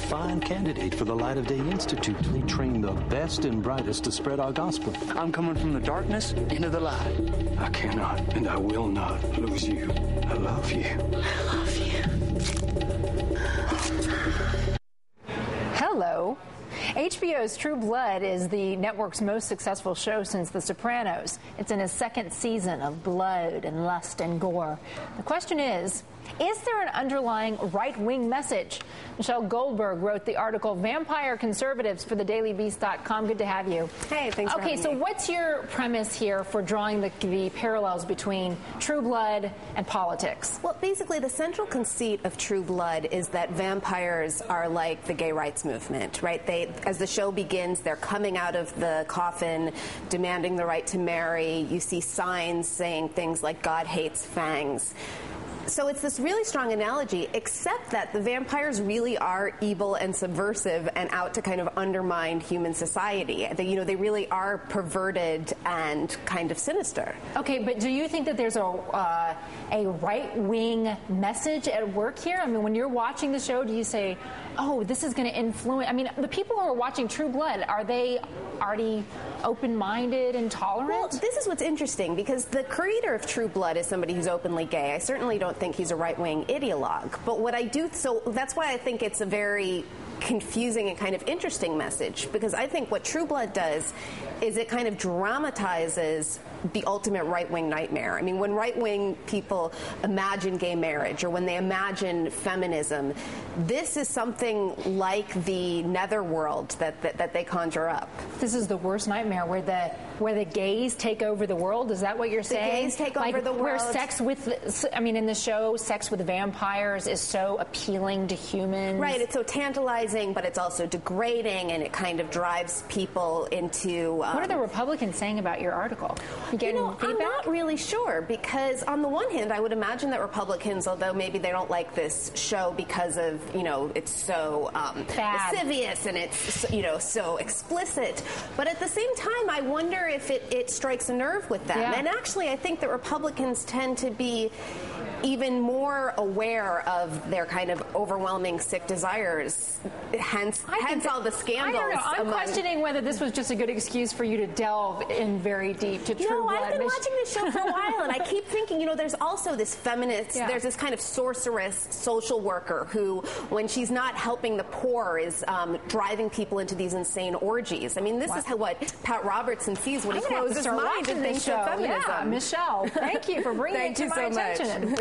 fine candidate for the Light of Day Institute. They train the best and brightest to spread our gospel. I'm coming from the darkness into the light. I cannot and I will not lose you. I love you. I love you. Hello. HBO's True Blood is the network's most successful show since The Sopranos. It's in its second season of blood and lust and gore. The question is there an underlying right-wing message? Michellle Goldberg wrote the article Vampire Conservatives for thedailybeast.com. Good to have you. Hey, thanks for having me. Okay, so what's your premise here for drawing the parallels between True Blood and politics? Well, basically, the central conceit of True Blood is that vampires are like the gay rights movement, right? As the show begins, they're coming out of the coffin, demanding the right to marry. You see signs saying things like God hates fangs. So it's this really strong analogy, except that the vampires really are evil and subversive and out to kind of undermine human society. They really are perverted and kind of sinister. Okay, but do you think that there's a right-wing message at work here? I mean, when you're watching the show, do you say, oh, this is going to influence... I mean, the people who are watching True Blood, are they already open-minded and tolerant? Well, this is what's interesting, because the creator of True Blood is somebody who's openly gay. I certainly don't think he's a right-wing ideologue. But what I do... So that's why I think it's a very confusing and kind of interesting message, because I think what True Blood does is it kind of dramatizes the ultimate right-wing nightmare. I mean, when right-wing people imagine gay marriage or when they imagine feminism, this is something like the netherworld that they conjure up. This is the worst nightmare where the gays take over the world? Is that what you're saying? The gays take over the world. Where sex with, I mean, in the show, sex with vampires is so appealing to humans. Right, it's so tantalizing, but it's also degrading, and it kind of drives people into... what are the Republicans saying about your article? You getting feedback? I'm not really sure, because on the one hand, I would imagine that Republicans, although maybe they don't like this show because of, it's so lascivious and it's, so explicit, but at the same time, I wonder if it strikes a nerve with them. Yeah. And actually, I think that Republicans tend to be even more aware of their kind of overwhelming sick desires, hence all the scandals. I don't know. I'm questioning whether this was just a good excuse for you to delve in very deep to True Blood. I've been watching this show for a while, and I keep thinking, there's also this feminist, there's this kind of sorceress social worker who, when she's not helping the poor, is driving people into these insane orgies. I mean, this is what Pat Robertson sees when he closes his mind and thinks of feminism. Yeah, Michellle, thank you for bringing it to my attention.